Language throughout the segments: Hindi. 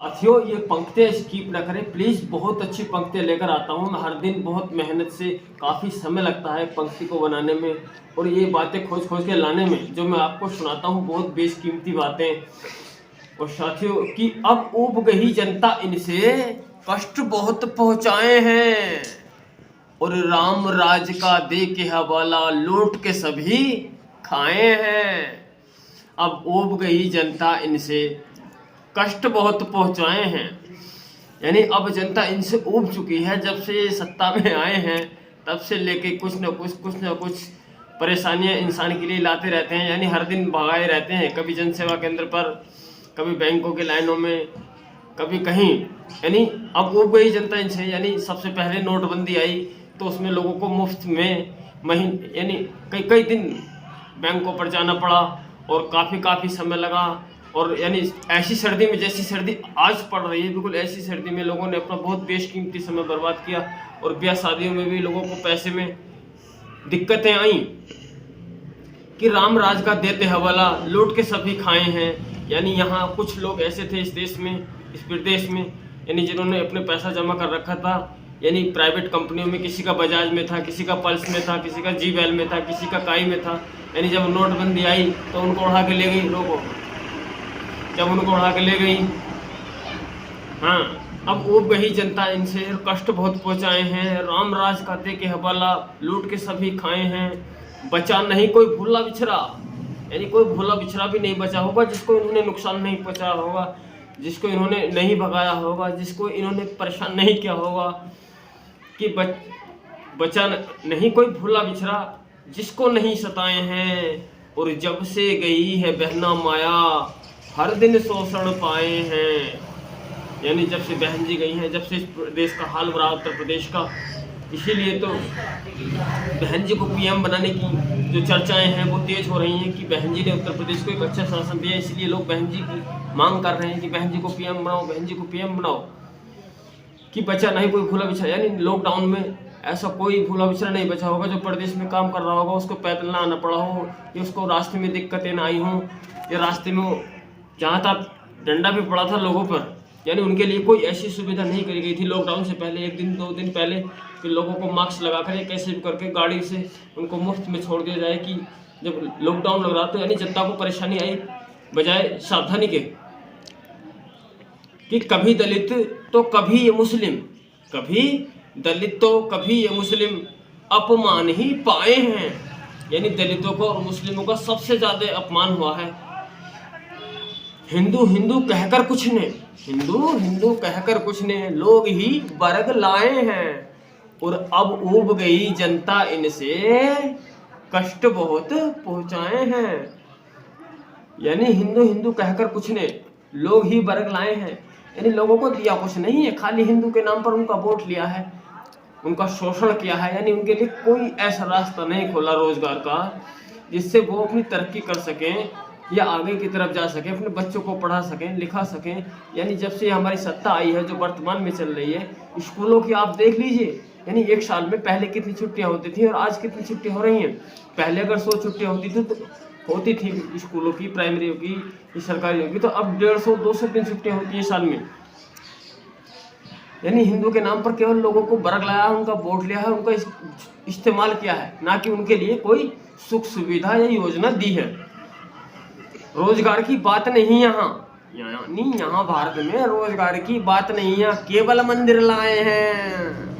साथियों, ये पंक्तियाँ स्किप ना करें प्लीज़। बहुत अच्छी पंक्तियाँ लेकर आता हूँ मैं हर दिन। बहुत मेहनत से काफ़ी समय लगता है पंक्ति को बनाने में और ये बातें खोज खोज के लाने में जो मैं आपको सुनाता हूँ, बहुत बेशकीमती बातें। और साथियों कि अब ऊब गई जनता इनसे, कष्ट बहुत पहुँचाए हैं और राम राज का दे के हवाला लूट के सभी खाए हैं। अब ऊब गई जनता इनसे, कष्ट बहुत पहुंचाए हैं। यानी अब जनता इनसे ऊब चुकी है। जब से ये सत्ता में आए हैं तब से लेके कुछ न कुछ परेशानियां इंसान के लिए लाते रहते हैं। यानी हर दिन भगाए रहते हैं, कभी जनसेवा केंद्र पर, कभी बैंकों की लाइनों में, कभी कहीं। यानी अब ऊब गई जनता इनसे। यानी सबसे पहले नोटबंदी आई तो उसमें लोगों को मुफ्त में यानी कई कई दिन बैंकों पर जाना पड़ा और काफ़ी समय लगा। और यानी ऐसी सर्दी में, जैसी सर्दी आज पड़ रही है, बिल्कुल ऐसी सर्दी में लोगों ने अपना बहुत बेशकीमती समय बर्बाद किया। और ब्याह शादियों में भी लोगों को पैसे में दिक्कतें आई कि राम राज का देते हवाला लूट के सभी खाए हैं। यानी यहाँ कुछ लोग ऐसे थे इस देश में, इस प्रदेश में, यानी जिन्होंने अपने पैसा जमा कर रखा था। यानी प्राइवेट कंपनियों में, किसी का बजाज में था, किसी का पल्स में था, किसी का जीवेल में था, किसी का काई में था। यानी जब नोटबंदी आई तो उनको उड़ा के ले गई लोगों, जब उनको उड़ा के ले गई। हाँ, अब ऊब गई जनता इनसे, कष्ट बहुत पहुंचाए हैं, राम राज का दे के हवाला लूट के सभी खाए हैं। बचा नहीं कोई भूला बिछड़ा, यानी कोई भूला बिछड़ा भी नहीं बचा होगा जिसको इन्होंने नुकसान नहीं पहुंचाया होगा, जिसको इन्होंने नहीं भगाया होगा, जिसको इन्होंने परेशान नहीं किया होगा। कि बचा नहीं कोई भूला बिछड़ा जिसको नहीं सताए हैं। और जब से गई है बहना माया, हर दिन शोषण पाए हैं। यानी जब से बहन जी गई हैं, जब से इस प्रदेश का हाल बुरा, उत्तर प्रदेश का, इसीलिए तो बहन जी को पीएम बनाने की जो चर्चाएं हैं वो तेज हो रही हैं कि बहन जी ने उत्तर प्रदेश को एक अच्छा शासन दिया। इसलिए लोग बहन जी की मांग कर रहे हैं कि बहन जी को पीएम बनाओ, बहन जी को पीएम बनाओ। कि बचा नहीं कोई भूला बिछड़ा, यानी लॉकडाउन में ऐसा कोई भूला बिछड़ा नहीं बचा होगा जो प्रदेश में काम कर रहा होगा, उसको पैदल ना आना पड़ा हो, या उसको रास्ते में दिक्कतें ना आई हों, या रास्ते में जहाँ तक डंडा भी पड़ा था लोगों पर। यानी उनके लिए कोई ऐसी सुविधा नहीं करी गई थी लॉकडाउन से पहले, 1 दिन 2 दिन पहले, कि लोगों को मास्क लगाकर कैसे भी करके गाड़ी से उनको मुफ्त में छोड़ दिया जाए। कि जब लॉकडाउन लग रहा तो यानी जनता को परेशानी आई बजाय सावधानी के, कि कभी दलित तो कभी ये मुस्लिम, कभी दलित तो कभी ये मुस्लिम अपमान ही पाए हैं। यानी दलितों को और मुस्लिमों का सबसे ज्यादा अपमान हुआ है। हिंदू हिंदू कहकर कुछ ने, हिंदू हिंदू कहकर कुछ ने लोग ही वर्ग लाए हैं। और अब ऊब गई जनता इनसे, कष्ट बहुत पहुंचाए हैं। यानी हिंदू हिंदू कहकर कुछ ने लोग ही वर्ग लाए हैं। यानी लोगों को दिया कुछ नहीं है, खाली हिंदू के नाम पर उनका वोट लिया है, उनका शोषण किया है। यानी उनके लिए कोई ऐसा रास्ता नहीं खोला रोजगार का जिससे वो अपनी तरक्की कर सकें या आगे की तरफ जा सकें, अपने बच्चों को पढ़ा सकें, लिखा सकें। यानी जब से हमारी सत्ता आई है जो वर्तमान में चल रही है, स्कूलों की आप देख लीजिए। यानी 1 साल में पहले कितनी छुट्टियां होती थी और आज कितनी छुट्टियां हो रही हैं। पहले अगर 100 छुट्टियां होती थी स्कूलों की, प्राइमरियों की, सरकारियों की, तो अब 150 200 दिन छुट्टियां होती है साल में। यानी हिंदू के नाम पर केवल लोगों को वर्ग लाया, उनका वोट लिया है, उनका इस्तेमाल किया है, ना कि उनके लिए कोई सुख सुविधा या योजना दी है। रोजगार की बात नहीं यहाँ, यानी यहाँ भारत में रोजगार की बात नहीं है, केवल मंदिर लाए हैं।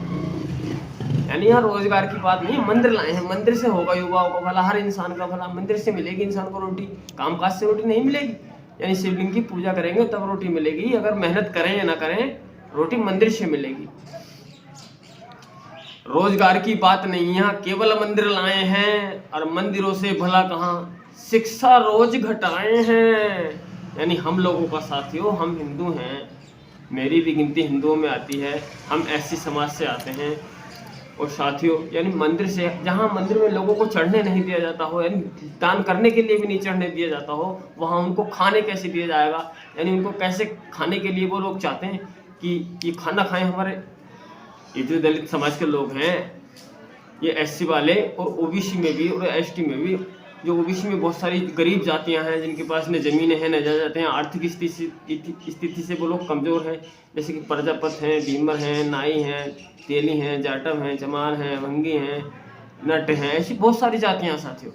यानी यहाँ रोजगार की बात नहीं, मंदिर लाए हैं। मंदिर से होगा युवाओं का भला, हर इंसान का भला। मंदिर से मिलेगी इंसान को रोटी, कामकाज से रोटी नहीं मिलेगी। यानी शिवलिंग की पूजा करेंगे तब रोटी मिलेगी, अगर मेहनत करें या ना करें रोटी मंदिर से मिलेगी। रोजगार की बात नहीं, यहाँ केवल मंदिर लाए हैं और मंदिरों से भला कहाँ शिक्षा रोज घटाए हैं। यानी हम लोगों का साथियों, हम हिंदू हैं, मेरी भी गिनती हिंदुओं में आती है, हम ऐसी समाज से आते हैं। और साथियों यानी मंदिर से, जहाँ मंदिर में लोगों को चढ़ने नहीं दिया जाता हो, यानी दान करने के लिए भी नहीं चढ़ने दिया जाता हो, वहाँ उनको खाने कैसे दिया जाएगा। यानी उनको कैसे खाने के लिए वो लोग चाहते हैं कि ये खाना खाएं। हमारे ये जो दलित समाज के लोग हैं, ये एससी वाले और ओबीसी में भी और एसटी में भी जो ओबीसी में बहुत सारी गरीब जातियां हैं जिनके पास न ज़मीनें हैं न जायदाद हैं, आर्थिक स्थिति से वो लोग कमज़ोर हैं, जैसे कि प्रजापत हैं, भीमर हैं, नाई हैं, तेली हैं, जाटव हैं, चमार हैं, भंगी हैं, नट हैं, ऐसी बहुत सारी जातियां हैं साथियों।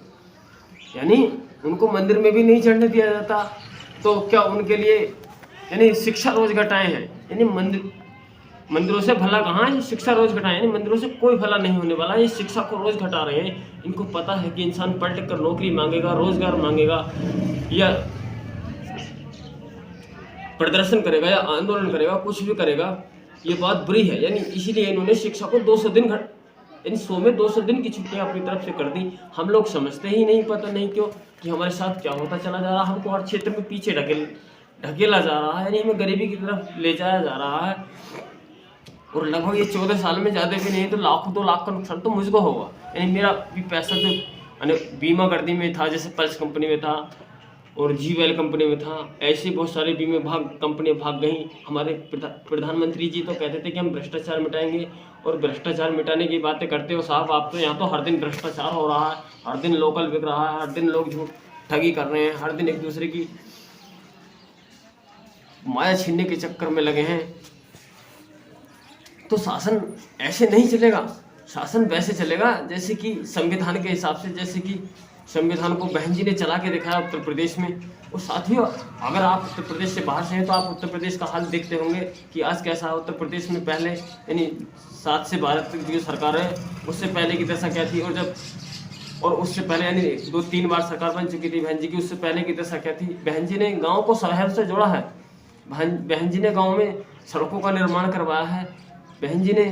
यानी उनको मंदिर में भी नहीं चढ़ने दिया जाता, तो क्या उनके लिए यानी शिक्षा रोज घटाए हैं। यानी मंदिरों से भला कहाँ है, शिक्षा रोज घटाए, यानी मंदिरों से कोई भला नहीं होने वाला, ये शिक्षा को रोज घटा रहे हैं। इनको पता है कि इंसान पढ़ लिख कर नौकरी मांगेगा, रोजगार मांगेगा, या प्रदर्शन करेगा या आंदोलन करेगा, कुछ भी करेगा, ये बात बुरी है। यानी इसीलिए इन्होंने शिक्षा को 200 दिन यानी 100 में 200 दिन की छुट्टियां अपनी तरफ से कर दी। हम लोग समझते ही नहीं, पता नहीं क्यों, कि हमारे साथ क्या होता चला जा रहा है। हमको हर क्षेत्र में पीछे ढकेला जा रहा है, यानी हमें गरीबी की तरफ ले जाया जा रहा है। और लगभग ये 14 साल में ज़्यादा भी नहीं तो 2 लाख का नुकसान तो मुझको होगा। यानी मेरा भी पैसा जो यानी बीमा गर्दी में था, जैसे पल्स कंपनी में था और जीवेल कंपनी में था, ऐसे बहुत सारे बीमे कंपनियां भाग गई। हमारे प्रधानमंत्री जी तो कहते थे कि हम भ्रष्टाचार मिटाएंगे, और भ्रष्टाचार मिटाने की बातें करते हो साहब आप तो। यहाँ तो हर दिन भ्रष्टाचार हो रहा है, हर दिन लोकल बिक रहा है, हर दिन लोग झूठ ठगी कर रहे हैं, हर दिन एक दूसरे की माया छीनने के चक्कर में लगे हैं। तो शासन ऐसे नहीं चलेगा, शासन वैसे चलेगा जैसे कि संविधान के हिसाब से, जैसे कि संविधान को बहन जी ने चला के दिखाया उत्तर प्रदेश में। और साथियों, अगर आप उत्तर प्रदेश से बाहर से हैं तो आप उत्तर प्रदेश का हाल देखते होंगे कि आज कैसा है उत्तर प्रदेश में। पहले यानी 7 से 12 तक जो सरकार है, उससे पहले की दशा क्या थी, और उससे पहले यानी 2-3 बार सरकार बन चुकी थी बहन जी की, उससे पहले की दशा क्या थी। बहन जी ने गाँव को शहर से जोड़ा है, बहन जी ने गाँव में सड़कों का निर्माण करवाया है, बहन जी ने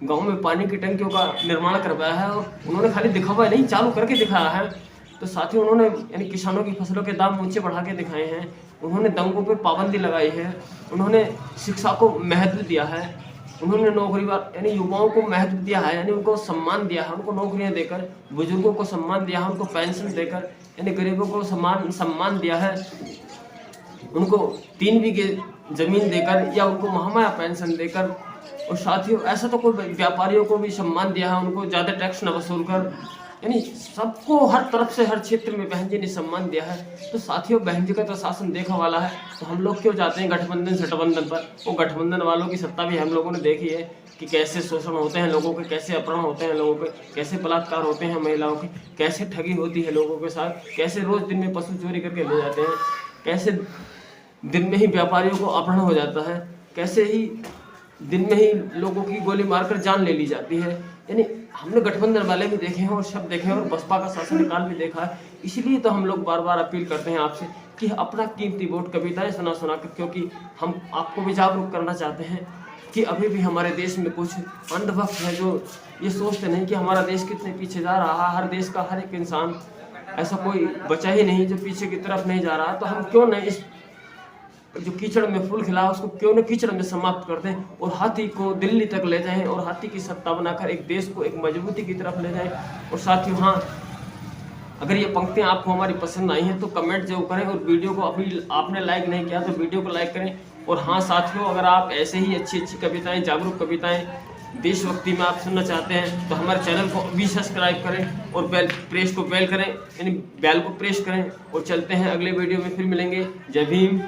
गांव में पानी की टंकियों का निर्माण करवाया है, और उन्होंने खाली दिखावा नहीं, चालू करके दिखाया है। तो साथ ही उन्होंने यानी किसानों की फसलों के दाम ऊंचे बढ़ा के दिखाए हैं, उन्होंने दंगों पे पाबंदी लगाई है, उन्होंने शिक्षा को महत्व दिया है, उन्होंने नौकरी यानी युवाओं को महत्व दिया है, यानी उनको सम्मान दिया है, उनको नौकरियां देकर, बुजुर्गों को सम्मान दिया है, उनको पेंशन देकर, यानी गरीबों को सम्मान दिया है, उनको 3 बीघे जमीन देकर या उनको महामाया पेंशन देकर। और साथियों, ऐसा तो कोई व्यापारियों को भी सम्मान दिया है, उनको ज़्यादा टैक्स न वसूल कर, यानी सबको हर तरफ से हर क्षेत्र में बहन जी ने सम्मान दिया है। तो साथियों, बहन जी का तो शासन देखा वाला है, तो हम लोग क्यों जाते हैं गठबंधन सठबंधन पर। वो गठबंधन वालों की सत्ता भी हम लोगों ने देखी है कि कैसे शोषण होते हैं लोगों के, कैसे अपहरण होते हैं लोगों के, कैसे बलात्कार होते हैं महिलाओं की, कैसे ठगी होती है लोगों के साथ, कैसे रोज दिन में पशु चोरी करके ले जाते हैं, कैसे दिन में ही व्यापारियों को अपहरण हो जाता है, कैसे ही दिन में ही लोगों की गोली मारकर जान ले ली जाती है। यानी हमने गठबंधन वाले भी देखे हैं और शब्द देखे हैं, और बसपा का शासनकाल भी देखा है। इसीलिए तो हम लोग बार बार अपील करते हैं आपसे कि अपना कीमती वोट कविताएं सुना कर, क्योंकि हम आपको भी जागरूक करना चाहते हैं कि अभी भी हमारे देश में कुछ अंधभक्त है जो ये सोचते नहीं कि हमारा देश कितने पीछे जा रहा है। हर देश का हर एक इंसान, ऐसा कोई बचा ही नहीं जो पीछे की तरफ नहीं जा रहा है। तो हम क्यों न इस जो कीचड़ में फूल खिला उसको क्यों न कीचड़ में समाप्त कर दें, और हाथी को दिल्ली तक ले जाएं, और हाथी की सत्ता बनाकर एक देश को एक मजबूती की तरफ ले जाएं। और साथियों, हाँ, अगर ये पंक्तियां आपको हमारी पसंद आई हैं तो कमेंट जरूर करें, और वीडियो को अभी आपने लाइक नहीं किया तो वीडियो को लाइक करें। और हाँ साथियों, अगर आप ऐसे ही अच्छी अच्छी कविताएं, जागरूक कविताएं, देशभक्ति में आप सुनना चाहते हैं तो हमारे चैनल को भी सब्सक्राइब करें, और बेल को प्रेस करें, और चलते हैं अगले वीडियो में, फिर मिलेंगे। जय भीम।